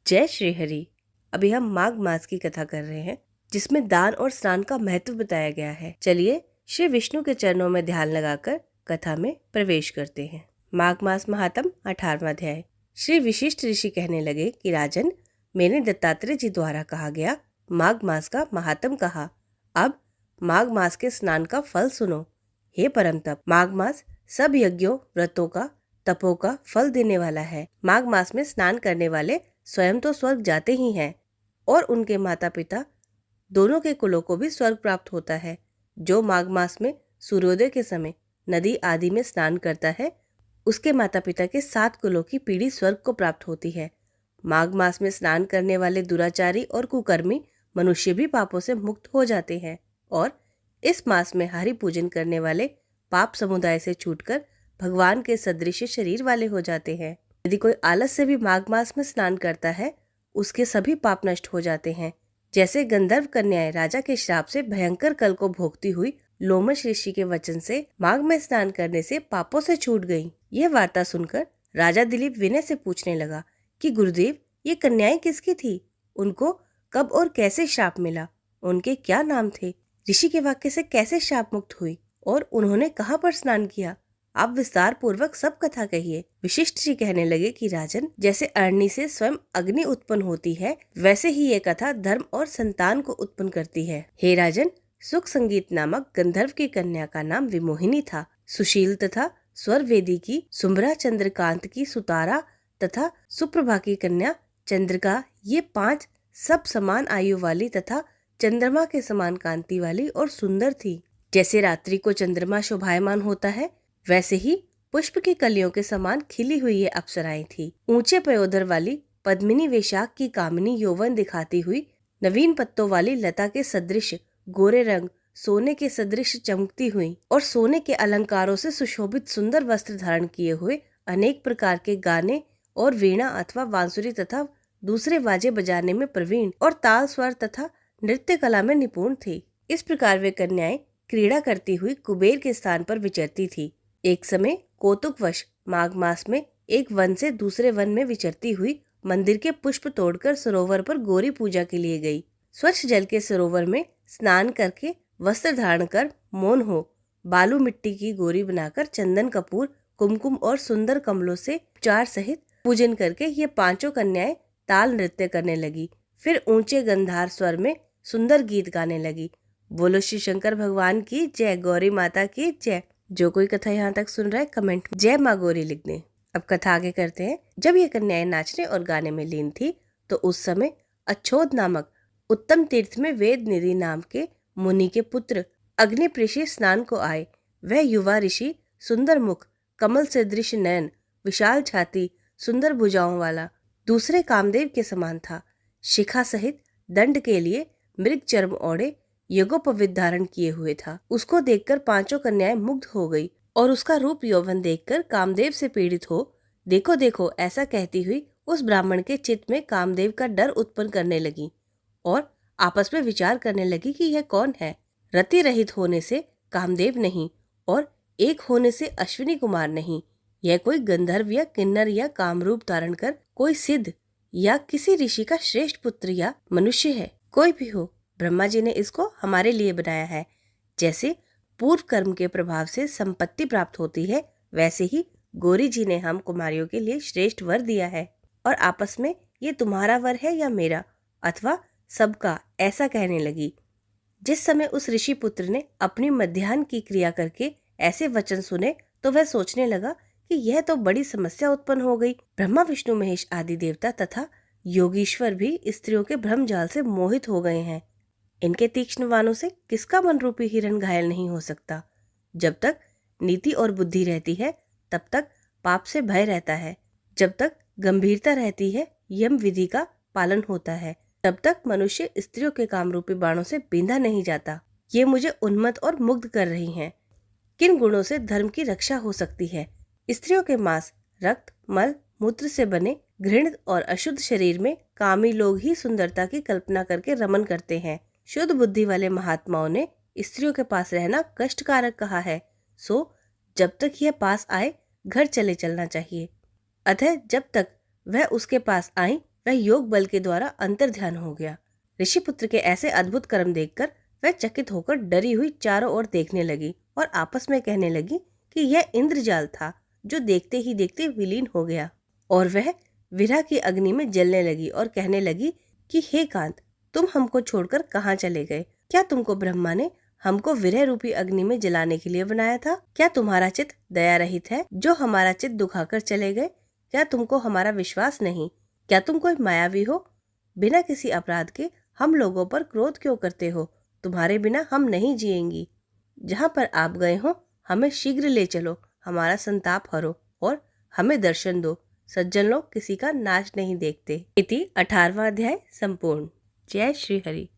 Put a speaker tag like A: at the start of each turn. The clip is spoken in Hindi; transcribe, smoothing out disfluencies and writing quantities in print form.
A: जय श्री हरि। अभी हम माघ मास की कथा कर रहे हैं जिसमें दान और स्नान का महत्व बताया गया है। चलिए श्री विष्णु के चरणों में ध्यान लगाकर कथा में प्रवेश करते हैं। माघ मास महात्म 18वां अध्याय। श्री विशिष्ट ऋषि कहने लगे कि राजन, मैंने दत्तात्रेय जी द्वारा कहा गया माघ मास का महात्म कहा। अब माघ मास के स्नान का फल सुनो। हे परम तप, माघ मास सब यज्ञों, व्रतों का, तपों का फल देने वाला है। माघ मास में स्नान करने वाले स्वयं तो स्वर्ग जाते ही हैं और उनके माता पिता दोनों के कुलों को भी स्वर्ग प्राप्त होता है। जो माघ मास में सूर्योदय के समय नदी आदि में स्नान करता है, उसके माता पिता के 7 कुलों की पीढ़ी स्वर्ग को प्राप्त होती है। माघ मास में स्नान करने वाले दुराचारी और कुकर्मी मनुष्य भी पापों से मुक्त हो जाते हैं और इस मास में हरि पूजन करने वाले पाप समुदाय से छूटकर भगवान के सदृश शरीर वाले हो जाते हैं। यदि कोई आलस से भी माघ मास में स्नान करता है, उसके सभी पाप नष्ट हो जाते हैं। जैसे गंधर्व कन्याएं राजा के श्राप से भयंकर कल को भोगती हुई लोमश ऋषि के वचन से माघ में स्नान करने से पापों से छूट गईं। यह वार्ता सुनकर राजा दिलीप विनय से पूछने लगा कि गुरुदेव, ये कन्याएं किसकी थी? उनको कब और कैसे श्राप मिला? उनके क्या नाम थे? ऋषि के वाक्य से कैसे श्राप मुक्त हुई और उन्होंने कहाँ पर स्नान किया? आप विस्तार पूर्वक सब कथा कहिए। विशिष्ट जी कहने लगे कि राजन, जैसे अरणी से स्वयं अग्नि उत्पन्न होती है, वैसे ही ये कथा धर्म और संतान को उत्पन्न करती है। हे राजन, सुख संगीत नामक गंधर्व की कन्या का नाम विमोहिनी था। सुशील तथा स्वर वेदी की सुम्भरा, चंद्रकांत की सुतारा तथा सुप्रभा की कन्या चंद्रिका, ये 5 सब समान आयु वाली तथा चंद्रमा के समान कांति वाली और सुंदर थी। जैसे रात्रि को चंद्रमा शोभायमान होता है, वैसे ही पुष्प की कलियों के समान खिली हुई ये अप्सराएं थी। ऊंचे पयोधर वाली पद्मिनी वैशाख की कामिनी यौवन दिखाती हुई, नवीन पत्तों वाली लता के सदृश गोरे रंग, सोने के सदृश चमकती हुई और सोने के अलंकारों से सुशोभित सुंदर वस्त्र धारण किए हुए, अनेक प्रकार के गाने और वीणा अथवा बांसुरी तथा दूसरे वाजे बजाने में प्रवीण और ताल स्वर तथा नृत्य कला में निपुण थी। इस प्रकार वे कन्याएं क्रीड़ा करती हुई कुबेर के स्थान पर विचरती थी। एक समय कौतुकवश माघ मास में एक वन से दूसरे वन में विचरती हुई मंदिर के पुष्प तोड़कर सरोवर पर गौरी पूजा के लिए गई। स्वच्छ जल के सरोवर में स्नान करके वस्त्र धारण कर मौन हो बालू मिट्टी की गौरी बनाकर चंदन कपूर, कुमकुम और सुंदर कमलों से उपचार सहित पूजन करके ये 5 कन्याएं ताल नृत्य करने लगी। फिर ऊंचे गंधार स्वर में सुंदर गीत गाने लगी। बोलो श्री शंकर भगवान की जय, गौरी माता की जय। जो कोई कथा यहाँ तक सुन रहा है, कमेंट में जय माँ गौरी लिख दें। अब कथा आगे करते हैं। जब ये कन्याएं नाचने और गाने में लीन थी, तो उस समय अच्छोद नामक उत्तम तीर्थ में वेद निधि नाम के मुनि के पुत्र अग्निप्रिशी स्नान को आए। वह युवा ऋषि सुंदर मुख, कमल सदृश नयन, विशाल छाती, सुंदर भुजाओं वाला, दूसरे कामदेव के समान था। शिखा सहित दंड के लिए मृग चर्म ओढ़े यज्ञोपवीत धारण किए हुए था। उसको देखकर 5 कन्याएं मुग्ध हो गई और उसका रूप यौवन देखकर कामदेव से पीड़ित हो देखो देखो ऐसा कहती हुई उस ब्राह्मण के चित्त में कामदेव का डर उत्पन्न करने लगी और आपस में विचार करने लगी कि यह कौन है। रति रहित होने से कामदेव नहीं और एक होने से अश्विनी कुमार नहीं। यह कोई गंधर्व या किन्नर या कामरूप धारण कर कोई सिद्ध या किसी ऋषि का श्रेष्ठ पुत्र या मनुष्य है। कोई भी हो, ब्रह्मा जी ने इसको हमारे लिए बनाया है। जैसे पूर्व कर्म के प्रभाव से संपत्ति प्राप्त होती है, वैसे ही गौरी जी ने हम कुमारियों के लिए श्रेष्ठ वर दिया है। और आपस में ये तुम्हारा वर है या मेरा अथवा सबका, ऐसा कहने लगी। जिस समय उस ऋषि पुत्र ने अपनी मध्याह्न की क्रिया करके ऐसे वचन सुने, तो वह सोचने लगा कि यह तो बड़ी समस्या उत्पन्न हो गई। ब्रह्मा विष्णु महेश आदि देवता तथा योगीश्वर भी स्त्रियों के भ्रम जाल से मोहित हो गए हैं। इनके तीक्ष्ण बाणों से किसका मन रूपी हिरण घायल नहीं हो सकता। जब तक नीति और बुद्धि रहती है, तब तक पाप से भय रहता है। जब तक गंभीरता रहती है, यम विधि का पालन होता है, तब तक मनुष्य स्त्रियों के काम रूपी बाणों से बींधा नहीं जाता। ये मुझे उन्मत्त और मुग्ध कर रही हैं। किन गुणों से धर्म की रक्षा हो सकती है? स्त्रियों के मांस, रक्त, मल, मूत्र से बने घृणित और अशुद्ध शरीर में कामी लोग ही सुंदरता की कल्पना करके रमन करते हैं। शुद्ध बुद्धि वाले महात्माओं ने स्त्रियों के पास रहना कष्टकारक कहा है। सो जब तक यह पास आए, घर चले चलना चाहिए। अतः जब तक वह उसके पास आई, वह योग बल के द्वारा अंतर्ध्यान हो गया। ऋषिपुत्र के ऐसे अद्भुत कर्म देखकर वह चकित होकर डरी हुई चारों ओर देखने लगी और आपस में कहने लगी कि यह इंद्रजाल था जो देखते ही देखते विलीन हो गया। और वह विरह की अग्नि में जलने लगी और कहने लगी कि हे कांत, तुम हमको छोड़कर कहाँ चले गए? क्या तुमको ब्रह्मा ने हमको विरह रूपी अग्नि में जलाने के लिए बनाया था? क्या तुम्हारा चित्त दया रहित है जो हमारा चित्त दुखाकर चले गए? क्या तुमको हमारा विश्वास नहीं? क्या तुम कोई मायावी हो? बिना किसी अपराध के हम लोगों पर क्रोध क्यों करते हो? तुम्हारे बिना हम नहीं जिएंगी। जहाँ पर आप गए हो हमें शीघ्र ले चलो, हमारा संताप हरो और हमें दर्शन दो। सज्जन लोग किसी का नाश नहीं देखते। इति 18वां अध्याय संपूर्ण। जय श्री हरि।